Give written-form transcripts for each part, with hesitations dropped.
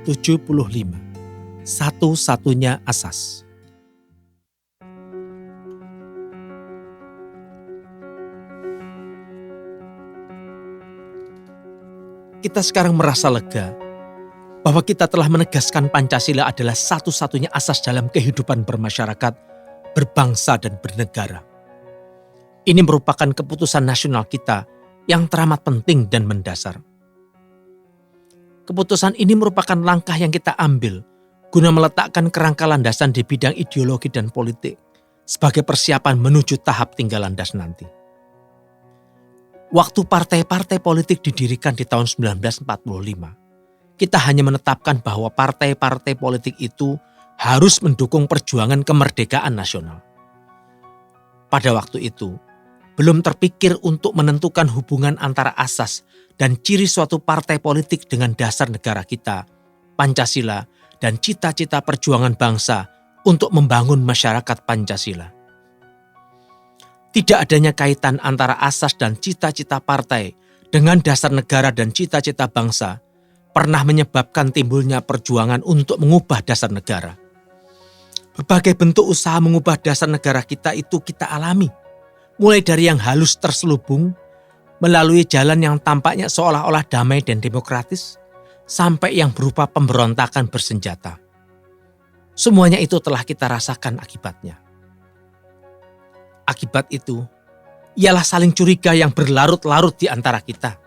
75. Satu-satunya asas. Kita sekarang merasa lega bahwa kita telah menegaskan Pancasila adalah satu-satunya asas dalam kehidupan bermasyarakat, berbangsa dan bernegara. Ini merupakan keputusan nasional kita yang teramat penting dan mendasar. Keputusan ini merupakan langkah yang kita ambil guna meletakkan kerangka landasan di bidang ideologi dan politik sebagai persiapan menuju tahap tinggal landas nanti. Waktu partai-partai politik didirikan di tahun 1945, kita hanya menetapkan bahwa partai-partai politik itu harus mendukung perjuangan kemerdekaan nasional. Pada waktu itu, belum terpikir untuk menentukan hubungan antara asas dan ciri suatu partai politik dengan dasar negara kita, Pancasila, dan cita-cita perjuangan bangsa untuk membangun masyarakat Pancasila. Tidak adanya kaitan antara asas dan cita-cita partai dengan dasar negara dan cita-cita bangsa pernah menyebabkan timbulnya perjuangan untuk mengubah dasar negara. Berbagai bentuk usaha mengubah dasar negara kita itu kita alami, mulai dari yang halus terselubung, melalui jalan yang tampaknya seolah-olah damai dan demokratis, sampai yang berupa pemberontakan bersenjata. Semuanya itu telah kita rasakan akibatnya. Akibat itu, ialah saling curiga yang berlarut-larut di antara kita.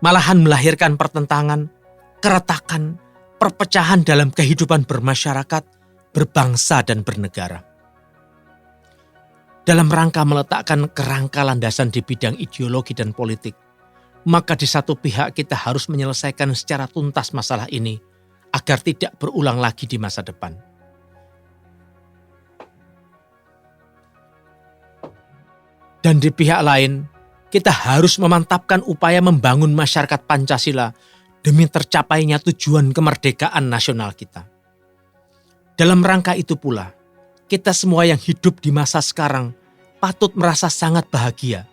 Malahan melahirkan pertentangan, keretakan, perpecahan dalam kehidupan bermasyarakat, berbangsa dan bernegara. Dalam rangka meletakkan kerangka landasan di bidang ideologi dan politik, maka di satu pihak kita harus menyelesaikan secara tuntas masalah ini agar tidak berulang lagi di masa depan. Dan di pihak lain, kita harus memantapkan upaya membangun masyarakat Pancasila demi tercapainya tujuan kemerdekaan nasional kita. Dalam rangka itu pula, kita semua yang hidup di masa sekarang patut merasa sangat bahagia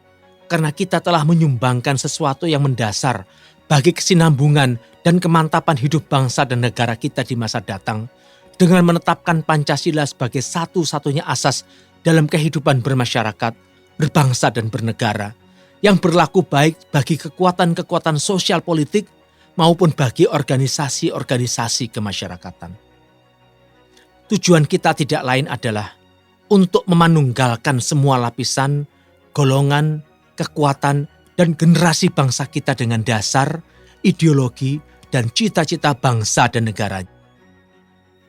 karena kita telah menyumbangkan sesuatu yang mendasar bagi kesinambungan dan kemantapan hidup bangsa dan negara kita di masa datang dengan menetapkan Pancasila sebagai satu-satunya asas dalam kehidupan bermasyarakat, berbangsa dan bernegara yang berlaku baik bagi kekuatan-kekuatan sosial politik maupun bagi organisasi-organisasi kemasyarakatan. Tujuan kita tidak lain adalah untuk memanunggalkan semua lapisan, golongan, kekuatan, dan generasi bangsa kita dengan dasar, ideologi, dan cita-cita bangsa dan negara.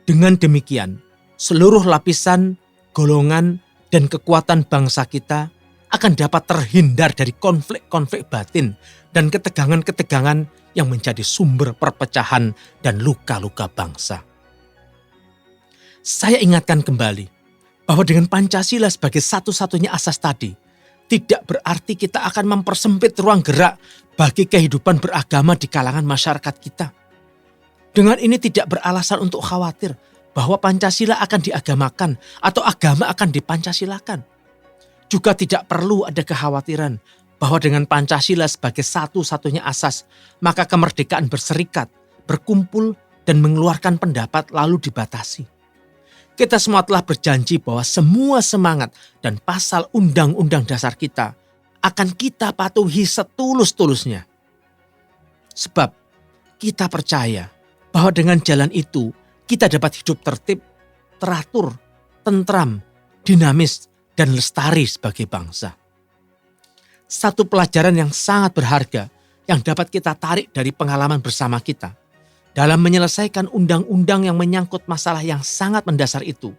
Dengan demikian, seluruh lapisan, golongan, dan kekuatan bangsa kita akan dapat terhindar dari konflik-konflik batin dan ketegangan-ketegangan yang menjadi sumber perpecahan dan luka-luka bangsa. Saya ingatkan kembali bahwa dengan Pancasila sebagai satu-satunya asas tadi, tidak berarti kita akan mempersempit ruang gerak bagi kehidupan beragama di kalangan masyarakat kita. Dengan ini tidak beralasan untuk khawatir bahwa Pancasila akan diagamakan atau agama akan dipancasilakan. Juga tidak perlu ada kekhawatiran bahwa dengan Pancasila sebagai satu-satunya asas, maka kemerdekaan berserikat, berkumpul, dan mengeluarkan pendapat lalu dibatasi. Kita semua telah berjanji bahwa semua semangat dan pasal undang-undang dasar kita akan kita patuhi setulus-tulusnya. Sebab kita percaya bahwa dengan jalan itu kita dapat hidup tertib, teratur, tentram, dinamis, dan lestari sebagai bangsa. Satu pelajaran yang sangat berharga yang dapat kita tarik dari pengalaman bersama kita dalam menyelesaikan undang-undang yang menyangkut masalah yang sangat mendasar itu,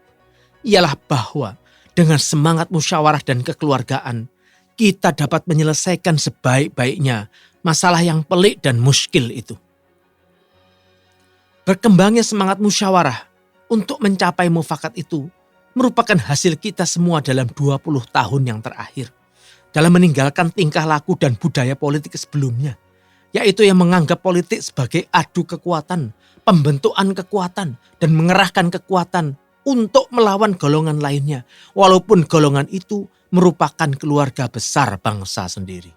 ialah bahwa dengan semangat musyawarah dan kekeluargaan, kita dapat menyelesaikan sebaik-baiknya masalah yang pelik dan muskil itu. Berkembangnya semangat musyawarah untuk mencapai mufakat itu merupakan hasil kita semua dalam 20 tahun yang terakhir, dalam meninggalkan tingkah laku dan budaya politik sebelumnya, yaitu yang menganggap politik sebagai adu kekuatan, pembentukan kekuatan, dan mengerahkan kekuatan untuk melawan golongan lainnya, walaupun golongan itu merupakan keluarga besar bangsa sendiri.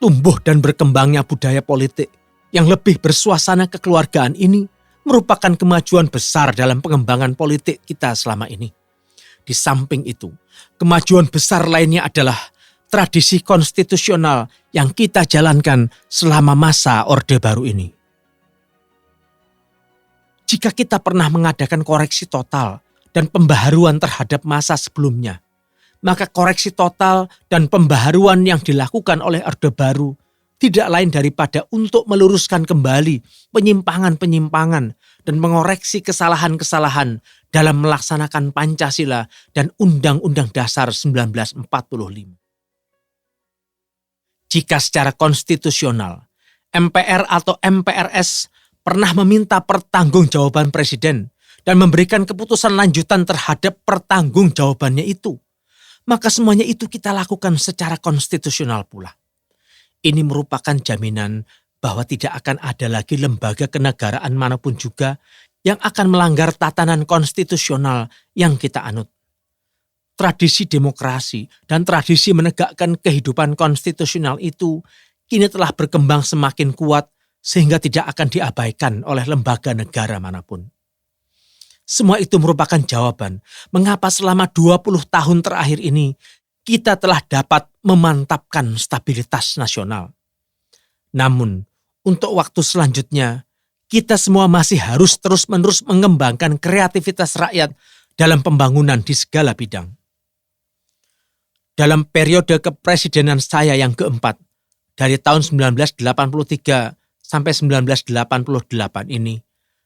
Tumbuh dan berkembangnya budaya politik yang lebih bersuasana kekeluargaan ini merupakan kemajuan besar dalam pengembangan politik kita selama ini. Di samping itu, kemajuan besar lainnya adalah tradisi konstitusional yang kita jalankan selama masa Orde Baru ini. Jika kita pernah mengadakan koreksi total dan pembaharuan terhadap masa sebelumnya, maka koreksi total dan pembaharuan yang dilakukan oleh Orde Baru tidak lain daripada untuk meluruskan kembali penyimpangan-penyimpangan dan mengoreksi kesalahan-kesalahan dalam melaksanakan Pancasila dan Undang-Undang Dasar 1945. Jika secara konstitusional, MPR atau MPRS pernah meminta pertanggungjawaban Presiden dan memberikan keputusan lanjutan terhadap pertanggungjawabannya itu, maka semuanya itu kita lakukan secara konstitusional pula. Ini merupakan jaminan bahwa tidak akan ada lagi lembaga kenegaraan manapun juga yang akan melanggar tatanan konstitusional yang kita anut. Tradisi demokrasi dan tradisi menegakkan kehidupan konstitusional itu kini telah berkembang semakin kuat sehingga tidak akan diabaikan oleh lembaga negara manapun. Semua itu merupakan jawaban mengapa selama 20 tahun terakhir ini kita telah dapat memantapkan stabilitas nasional. Namun, untuk waktu selanjutnya, kita semua masih harus terus-menerus mengembangkan kreativitas rakyat dalam pembangunan di segala bidang. Dalam periode kepresidenan saya yang keempat, dari tahun 1983 sampai 1988 ini,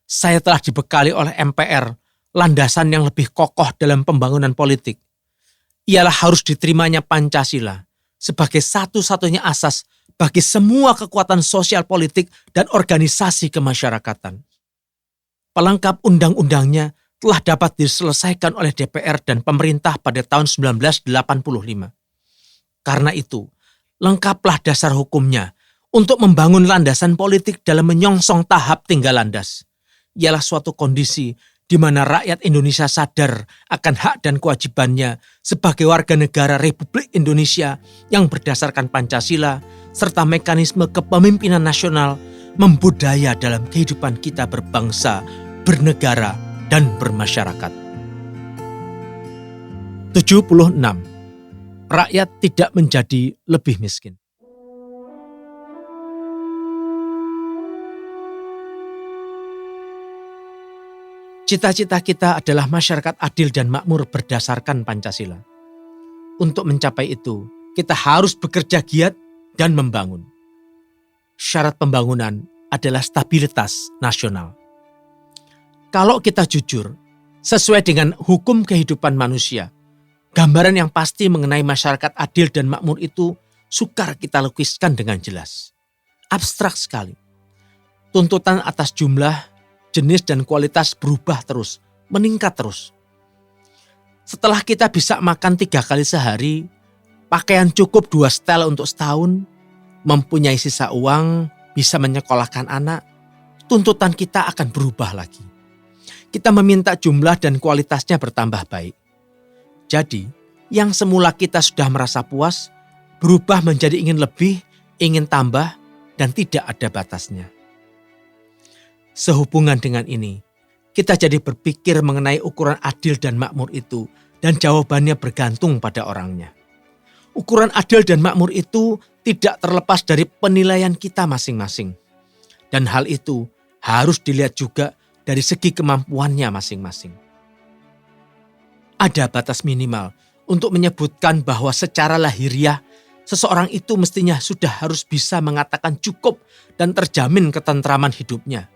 saya telah dibekali oleh MPR landasan yang lebih kokoh dalam pembangunan politik. Ialah harus diterimanya Pancasila sebagai satu-satunya asas bagi semua kekuatan sosial politik dan organisasi kemasyarakatan. Pelengkap undang-undangnya telah dapat diselesaikan oleh DPR dan pemerintah pada tahun 1985. Karena itu, lengkaplah dasar hukumnya untuk membangun landasan politik dalam menyongsong tahap tinggal landas. Ialah suatu kondisi di mana rakyat Indonesia sadar akan hak dan kewajibannya sebagai warga negara Republik Indonesia yang berdasarkan Pancasila serta mekanisme kepemimpinan nasional membudaya dalam kehidupan kita berbangsa, bernegara, dan bermasyarakat. 76. Rakyat tidak menjadi lebih miskin. Cita-cita kita adalah masyarakat adil dan makmur berdasarkan Pancasila. Untuk mencapai itu, kita harus bekerja giat dan membangun. Syarat pembangunan adalah stabilitas nasional. Kalau kita jujur, sesuai dengan hukum kehidupan manusia, gambaran yang pasti mengenai masyarakat adil dan makmur itu sukar kita lukiskan dengan jelas. Abstrak sekali. Tuntutan atas jumlah, jenis dan kualitas berubah terus, meningkat terus. Setelah kita bisa makan 3 kali sehari, pakaian cukup 2 setel untuk setahun, mempunyai sisa uang, bisa menyekolahkan anak, tuntutan kita akan berubah lagi. Kita meminta jumlah dan kualitasnya bertambah baik. Jadi, yang semula kita sudah merasa puas, berubah menjadi ingin lebih, ingin tambah, dan tidak ada batasnya. Sehubungan dengan ini, kita jadi berpikir mengenai ukuran adil dan makmur itu, dan jawabannya bergantung pada orangnya. Ukuran adil dan makmur itu tidak terlepas dari penilaian kita masing-masing. Dan hal itu harus dilihat juga dari segi kemampuannya masing-masing. Ada batas minimal untuk menyebutkan bahwa secara lahiriah, seseorang itu mestinya sudah harus bisa mengatakan cukup dan terjamin ketentraman hidupnya.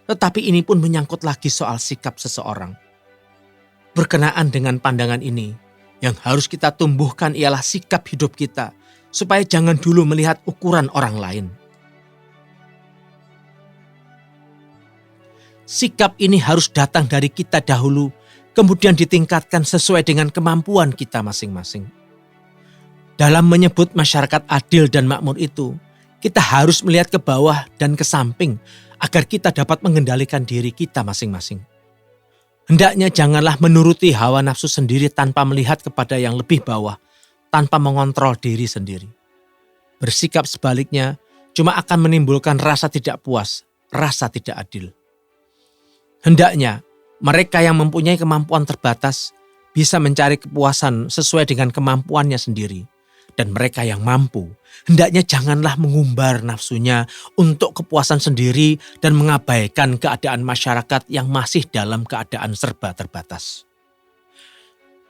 Tetapi ini pun menyangkut lagi soal sikap seseorang. Berkenaan dengan pandangan ini, yang harus kita tumbuhkan ialah sikap hidup kita, supaya jangan dulu melihat ukuran orang lain. Sikap ini harus datang dari kita dahulu, kemudian ditingkatkan sesuai dengan kemampuan kita masing-masing. Dalam menyebut masyarakat adil dan makmur itu, kita harus melihat ke bawah dan ke samping, agar kita dapat mengendalikan diri kita masing-masing. Hendaknya janganlah menuruti hawa nafsu sendiri tanpa melihat kepada yang lebih bawah, tanpa mengontrol diri sendiri. Bersikap sebaliknya cuma akan menimbulkan rasa tidak puas, rasa tidak adil. Hendaknya mereka yang mempunyai kemampuan terbatas bisa mencari kepuasan sesuai dengan kemampuannya sendiri. Dan mereka yang mampu, hendaknya janganlah mengumbar nafsunya untuk kepuasan sendiri dan mengabaikan keadaan masyarakat yang masih dalam keadaan serba terbatas.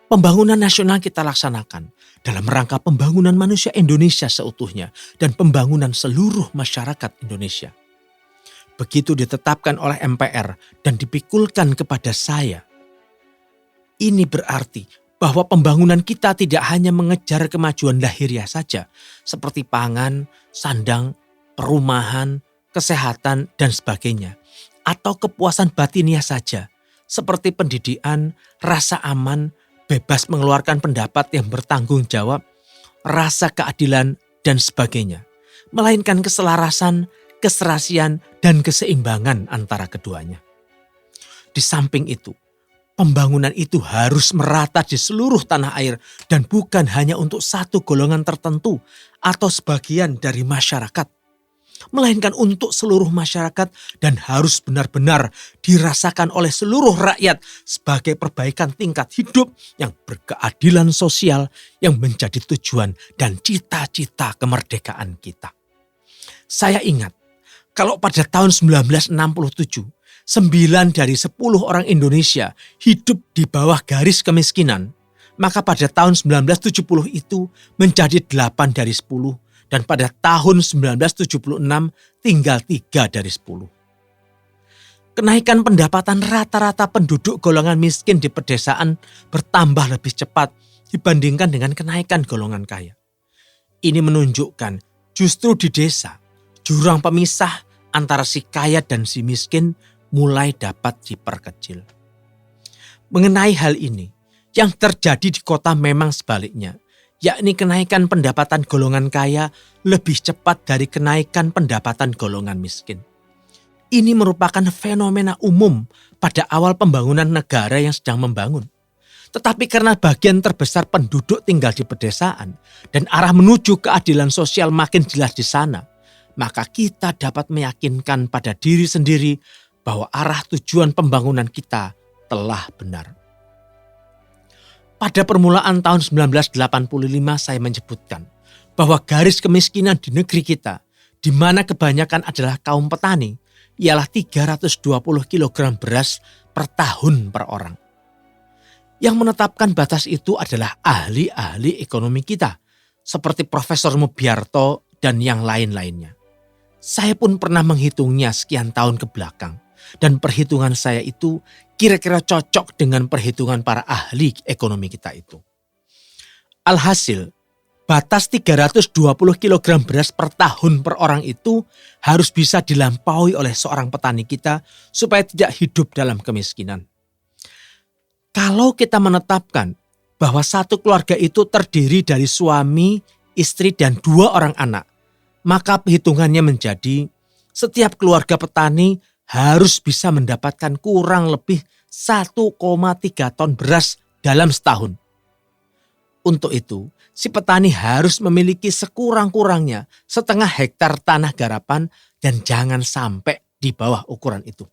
Pembangunan nasional kita laksanakan dalam rangka pembangunan manusia Indonesia seutuhnya dan pembangunan seluruh masyarakat Indonesia. Begitu ditetapkan oleh MPR dan dipikulkan kepada saya, ini berarti bahwa pembangunan kita tidak hanya mengejar kemajuan lahiriah saja, seperti pangan, sandang, perumahan, kesehatan, dan sebagainya, atau kepuasan batiniah saja, seperti pendidikan, rasa aman, bebas mengeluarkan pendapat yang bertanggung jawab, rasa keadilan, dan sebagainya, melainkan keselarasan, keserasian, dan keseimbangan antara keduanya. Di samping itu, pembangunan itu harus merata di seluruh tanah air dan bukan hanya untuk satu golongan tertentu atau sebagian dari masyarakat, melainkan untuk seluruh masyarakat dan harus benar-benar dirasakan oleh seluruh rakyat sebagai perbaikan tingkat hidup yang berkeadilan sosial yang menjadi tujuan dan cita-cita kemerdekaan kita. Saya ingat kalau pada tahun 1967, 9 dari 10 orang Indonesia hidup di bawah garis kemiskinan, maka pada tahun 1970 itu menjadi 8 dari 10 dan pada tahun 1976 tinggal 3 dari 10. Kenaikan pendapatan rata-rata penduduk golongan miskin di pedesaan bertambah lebih cepat dibandingkan dengan kenaikan golongan kaya. Ini menunjukkan justru di desa, jurang pemisah antara si kaya dan si miskin mulai dapat diperkecil. Mengenai hal ini, yang terjadi di kota memang sebaliknya, yakni kenaikan pendapatan golongan kaya lebih cepat dari kenaikan pendapatan golongan miskin. Ini merupakan fenomena umum pada awal pembangunan negara yang sedang membangun. Tetapi karena bagian terbesar penduduk tinggal di pedesaan dan arah menuju keadilan sosial makin jelas di sana, maka kita dapat meyakinkan pada diri sendiri bahwa arah tujuan pembangunan kita telah benar. Pada permulaan tahun 1985 saya menyebutkan bahwa garis kemiskinan di negeri kita, di mana kebanyakan adalah kaum petani, ialah 320 kg beras per tahun per orang. Yang menetapkan batas itu adalah ahli-ahli ekonomi kita, seperti Profesor Mubiarto dan yang lain-lainnya. Saya pun pernah menghitungnya sekian tahun ke belakang. Dan perhitungan saya itu kira-kira cocok dengan perhitungan para ahli ekonomi kita itu. Alhasil, batas 320 kg beras per tahun per orang itu harus bisa dilampaui oleh seorang petani kita supaya tidak hidup dalam kemiskinan. Kalau kita menetapkan bahwa satu keluarga itu terdiri dari suami, istri, dan 2 orang anak, maka perhitungannya menjadi setiap keluarga petani harus bisa mendapatkan kurang lebih 1,3 ton beras dalam setahun. Untuk itu, si petani harus memiliki sekurang-kurangnya 0,5 hektar tanah garapan dan jangan sampai di bawah ukuran itu.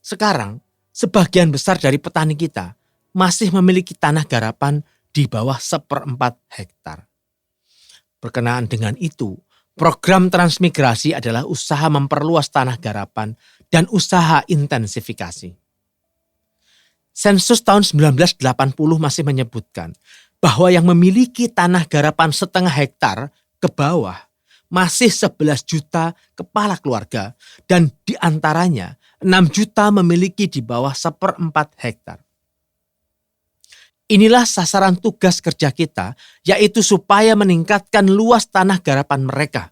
Sekarang, sebagian besar dari petani kita masih memiliki tanah garapan di bawah 1/4 hektar. Berkenaan dengan itu, program transmigrasi adalah usaha memperluas tanah garapan dan usaha intensifikasi. Sensus tahun 1980 masih menyebutkan bahwa yang memiliki tanah garapan 0,5 hektar ke bawah masih 11 juta kepala keluarga dan diantaranya 6 juta memiliki di bawah 1/4 hektar. Inilah sasaran tugas kerja kita, yaitu supaya meningkatkan luas tanah garapan mereka.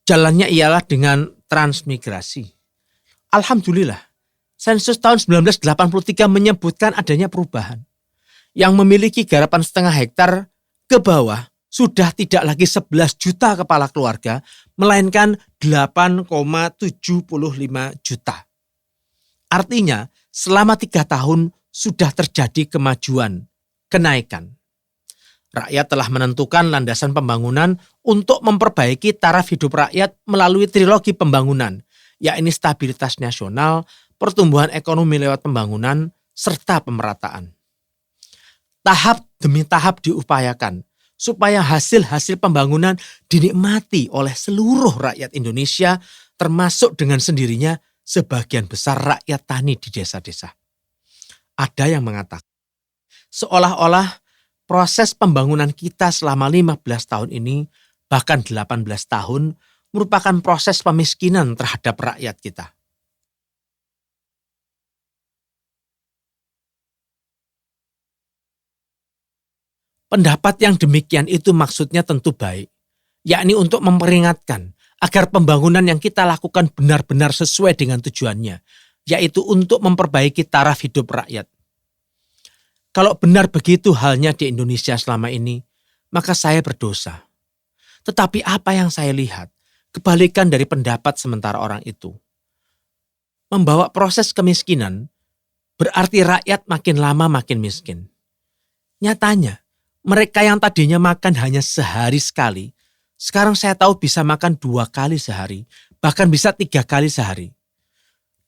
Jalannya ialah dengan transmigrasi. Alhamdulillah, sensus tahun 1983 menyebutkan adanya perubahan. Yang memiliki garapan 0,5 hektar ke bawah sudah tidak lagi 11 juta kepala keluarga, melainkan 8,75 juta. Artinya, selama 3 tahun sudah terjadi kemajuan, kenaikan. Rakyat telah menentukan landasan pembangunan untuk memperbaiki taraf hidup rakyat melalui trilogi pembangunan, yakni stabilitas nasional, pertumbuhan ekonomi lewat pembangunan, serta pemerataan. Tahap demi tahap diupayakan supaya hasil-hasil pembangunan dinikmati oleh seluruh rakyat Indonesia, termasuk dengan sendirinya sebagian besar rakyat tani di desa-desa. Ada yang mengatakan, seolah-olah proses pembangunan kita selama 15 tahun ini, bahkan 18 tahun, merupakan proses pemiskinan terhadap rakyat kita. Pendapat yang demikian itu maksudnya tentu baik, yakni untuk memperingatkan agar pembangunan yang kita lakukan benar-benar sesuai dengan tujuannya, yaitu untuk memperbaiki taraf hidup rakyat. Kalau benar begitu halnya di Indonesia selama ini, maka saya berdosa. Tetapi apa yang saya lihat, kebalikan dari pendapat sementara orang itu. Membawa proses kemiskinan, berarti rakyat makin lama makin miskin. Nyatanya, mereka yang tadinya makan hanya sehari sekali, sekarang saya tahu bisa makan 2 kali sehari, bahkan bisa 3 kali sehari.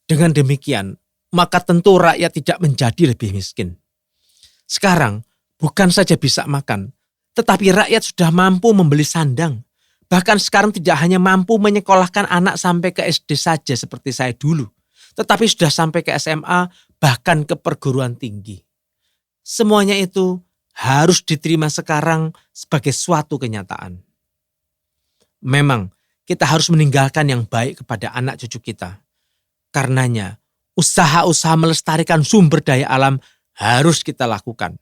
Dengan demikian, maka tentu rakyat tidak menjadi lebih miskin. Sekarang, bukan saja bisa makan, tetapi rakyat sudah mampu membeli sandang. Bahkan sekarang tidak hanya mampu menyekolahkan anak sampai ke SD saja seperti saya dulu, tetapi sudah sampai ke SMA, bahkan ke perguruan tinggi. Semuanya itu harus diterima sekarang sebagai suatu kenyataan. Memang, kita harus meninggalkan yang baik kepada anak cucu kita. Karenanya, usaha-usaha melestarikan sumber daya alam harus kita lakukan.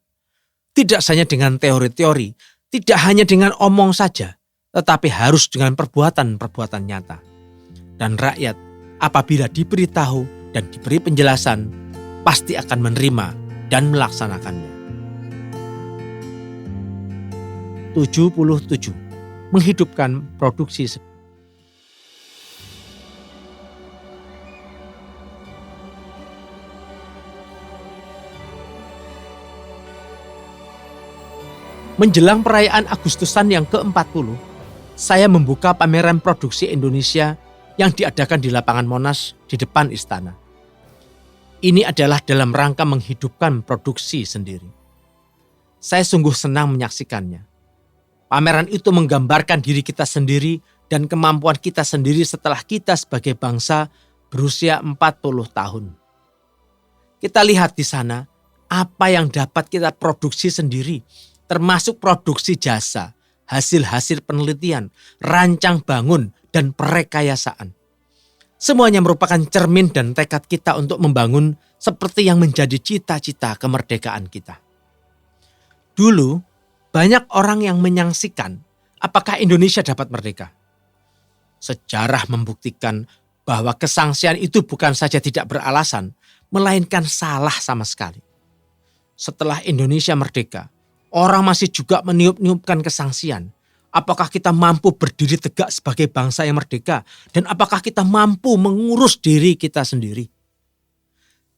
Tidak hanya dengan teori-teori, tidak hanya dengan omong saja, tetapi harus dengan perbuatan-perbuatan nyata. Dan rakyat, apabila diberitahu dan diberi penjelasan, pasti akan menerima dan melaksanakannya. 77. Menghidupkan produksi. Menjelang perayaan Agustusan yang ke-40, saya membuka pameran produksi Indonesia yang diadakan di lapangan Monas di depan istana. Ini adalah dalam rangka menghidupkan produksi sendiri. Saya sungguh senang menyaksikannya. Pameran itu menggambarkan diri kita sendiri dan kemampuan kita sendiri setelah kita sebagai bangsa berusia 40 tahun. Kita lihat di sana apa yang dapat kita produksi sendiri, termasuk produksi jasa, hasil-hasil penelitian, rancang bangun, dan perekayasaan. Semuanya merupakan cermin dan tekad kita untuk membangun seperti yang menjadi cita-cita kemerdekaan kita. Dulu, banyak orang yang menyaksikan apakah Indonesia dapat merdeka. Sejarah membuktikan bahwa kesangsian itu bukan saja tidak beralasan, melainkan salah sama sekali. Setelah Indonesia merdeka, orang masih juga meniup-niupkan kesangsian. Apakah kita mampu berdiri tegak sebagai bangsa yang merdeka? Dan apakah kita mampu mengurus diri kita sendiri?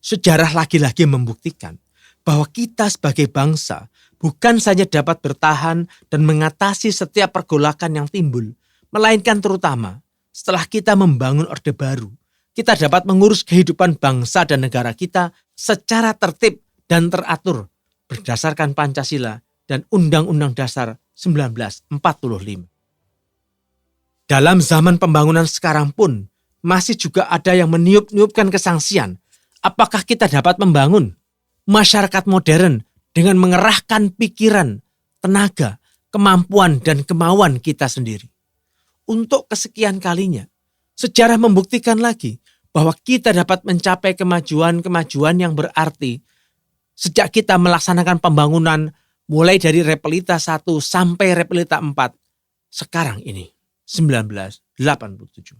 Sejarah lagi-lagi membuktikan bahwa kita sebagai bangsa bukan saja dapat bertahan dan mengatasi setiap pergolakan yang timbul, melainkan terutama setelah kita membangun Orde Baru, kita dapat mengurus kehidupan bangsa dan negara kita secara tertib dan teratur berdasarkan Pancasila dan Undang-Undang Dasar 1945. Dalam zaman pembangunan sekarang pun, masih juga ada yang meniup-niupkan kesangsian. Apakah kita dapat membangun masyarakat modern dengan mengerahkan pikiran, tenaga, kemampuan, dan kemauan kita sendiri? Untuk kesekian kalinya, sejarah membuktikan lagi bahwa kita dapat mencapai kemajuan-kemajuan yang berarti sejak kita melaksanakan pembangunan mulai dari Repelita 1 sampai Repelita 4 sekarang ini, 1987.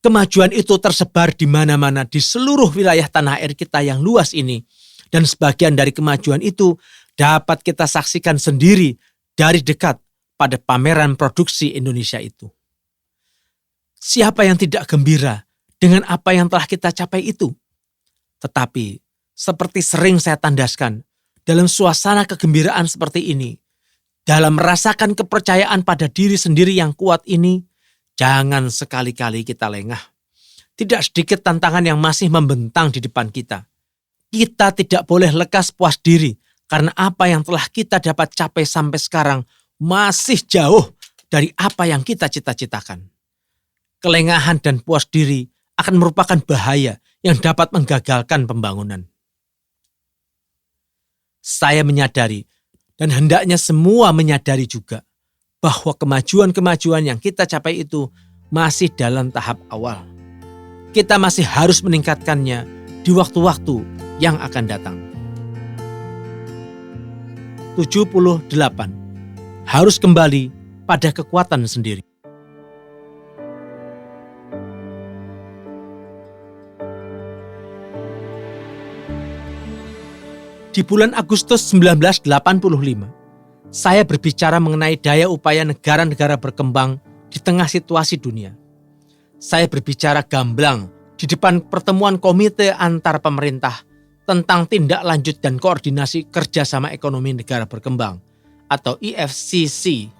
Kemajuan itu tersebar di mana-mana di seluruh wilayah tanah air kita yang luas ini. Dan sebagian dari kemajuan itu dapat kita saksikan sendiri dari dekat pada pameran produksi Indonesia itu. Siapa yang tidak gembira dengan apa yang telah kita capai itu? Tetapi, seperti sering saya tandaskan, dalam suasana kegembiraan seperti ini, dalam merasakan kepercayaan pada diri sendiri yang kuat ini, jangan sekali-kali kita lengah. Tidak sedikit tantangan yang masih membentang di depan kita. Kita tidak boleh lekas puas diri karena apa yang telah kita dapat capai sampai sekarang masih jauh dari apa yang kita cita-citakan. Kelengahan dan puas diri akan merupakan bahaya yang dapat menggagalkan pembangunan. Saya menyadari, dan hendaknya semua menyadari juga, bahwa kemajuan-kemajuan yang kita capai itu masih dalam tahap awal. Kita masih harus meningkatkannya di waktu-waktu yang akan datang. 78. Harus kembali pada kekuatan sendiri. Di bulan Agustus 1985, saya berbicara mengenai daya upaya negara-negara berkembang di tengah situasi dunia. Saya berbicara gamblang di depan pertemuan Komite Antar Pemerintah tentang tindak lanjut dan koordinasi kerjasama ekonomi negara berkembang atau IFCC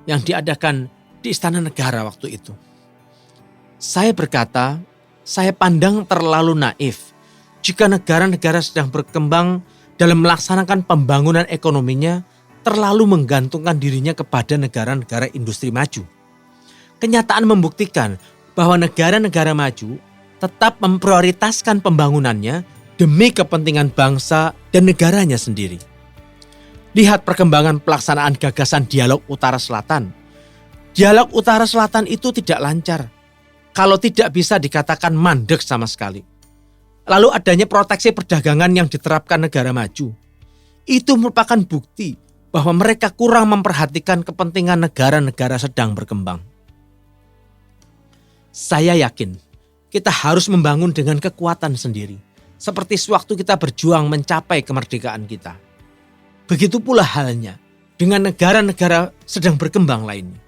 yang diadakan di Istana Negara waktu itu. Saya berkata, saya pandang terlalu naif jika negara-negara sedang berkembang dalam melaksanakan pembangunan ekonominya terlalu menggantungkan dirinya kepada negara-negara industri maju. Kenyataan membuktikan bahwa negara-negara maju tetap memprioritaskan pembangunannya demi kepentingan bangsa dan negaranya sendiri. Lihat perkembangan pelaksanaan gagasan dialog Utara-Selatan. Dialog Utara-Selatan itu tidak lancar, kalau tidak bisa dikatakan mandek sama sekali. Lalu adanya proteksi perdagangan yang diterapkan negara maju. Itu merupakan bukti bahwa mereka kurang memperhatikan kepentingan negara-negara sedang berkembang. Saya yakin kita harus membangun dengan kekuatan sendiri, seperti sewaktu kita berjuang mencapai kemerdekaan kita. Begitu pula halnya dengan negara-negara sedang berkembang lainnya.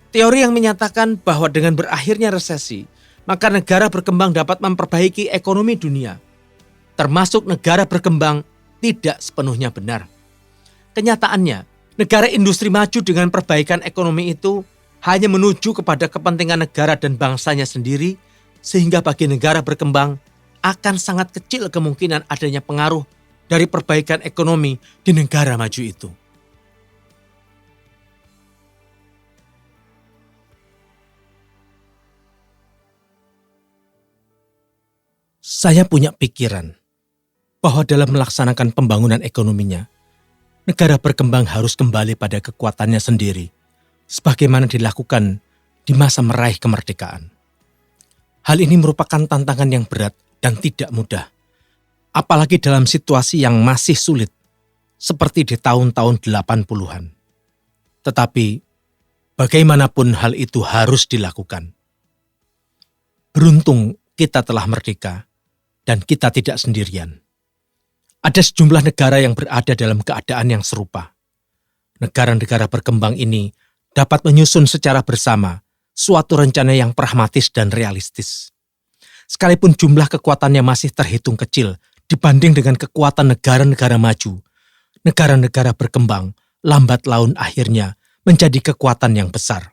Teori yang menyatakan bahwa dengan berakhirnya resesi, maka negara berkembang dapat memperbaiki ekonomi dunia, termasuk negara berkembang, tidak sepenuhnya benar. Kenyataannya, negara industri maju dengan perbaikan ekonomi itu hanya menuju kepada kepentingan negara dan bangsanya sendiri, sehingga bagi negara berkembang akan sangat kecil kemungkinan adanya pengaruh dari perbaikan ekonomi di negara maju itu. Saya punya pikiran bahwa dalam melaksanakan pembangunan ekonominya, negara berkembang harus kembali pada kekuatannya sendiri, sebagaimana dilakukan di masa meraih kemerdekaan. Hal ini merupakan tantangan yang berat dan tidak mudah, apalagi dalam situasi yang masih sulit, seperti di tahun-tahun 80-an. Tetapi, bagaimanapun hal itu harus dilakukan. Beruntung kita telah merdeka, dan kita tidak sendirian. Ada sejumlah negara yang berada dalam keadaan yang serupa. Negara-negara berkembang ini dapat menyusun secara bersama suatu rencana yang pragmatis dan realistis. Sekalipun jumlah kekuatannya masih terhitung kecil dibanding dengan kekuatan negara-negara maju, negara-negara berkembang lambat laun akhirnya menjadi kekuatan yang besar.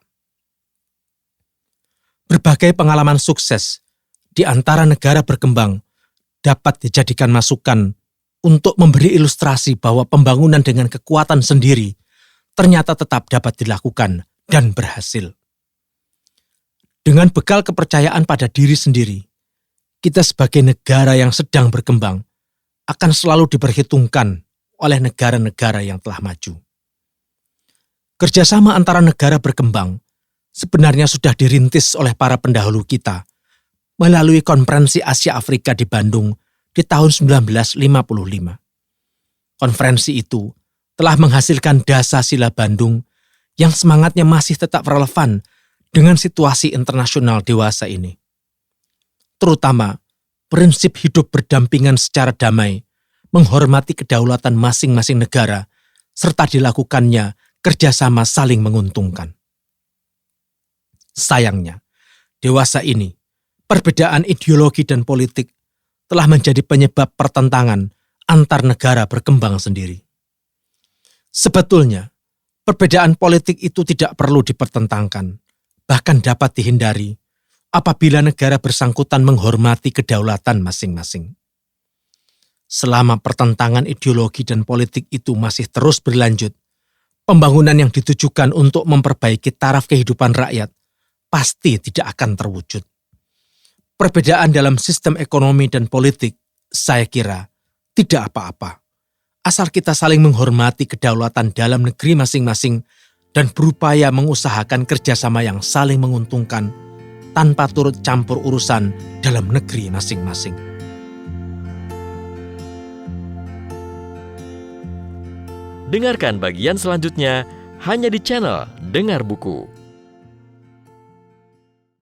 Berbagai pengalaman sukses di antara negara berkembang dapat dijadikan masukan untuk memberi ilustrasi bahwa pembangunan dengan kekuatan sendiri ternyata tetap dapat dilakukan dan berhasil. Dengan bekal kepercayaan pada diri sendiri, kita sebagai negara yang sedang berkembang akan selalu diperhitungkan oleh negara-negara yang telah maju. Kerjasama antara negara berkembang sebenarnya sudah dirintis oleh para pendahulu kita melalui Konferensi Asia Afrika di Bandung di tahun 1955. Konferensi itu telah menghasilkan Dasar-Sila Bandung yang semangatnya masih tetap relevan dengan situasi internasional dewasa ini. Terutama, prinsip hidup berdampingan secara damai, menghormati kedaulatan masing-masing negara, serta dilakukannya kerjasama saling menguntungkan. Sayangnya, dewasa ini, perbedaan ideologi dan politik telah menjadi penyebab pertentangan antar negara berkembang sendiri. Sebetulnya, perbedaan politik itu tidak perlu dipertentangkan, bahkan dapat dihindari apabila negara bersangkutan menghormati kedaulatan masing-masing. Selama pertentangan ideologi dan politik itu masih terus berlanjut, pembangunan yang ditujukan untuk memperbaiki taraf kehidupan rakyat pasti tidak akan terwujud. Perbedaan dalam sistem ekonomi dan politik, saya kira, tidak apa-apa. Asal kita saling menghormati kedaulatan dalam negeri masing-masing dan berupaya mengusahakan kerjasama yang saling menguntungkan tanpa turut campur urusan dalam negeri masing-masing. Dengarkan bagian selanjutnya hanya di channel Dengar Buku.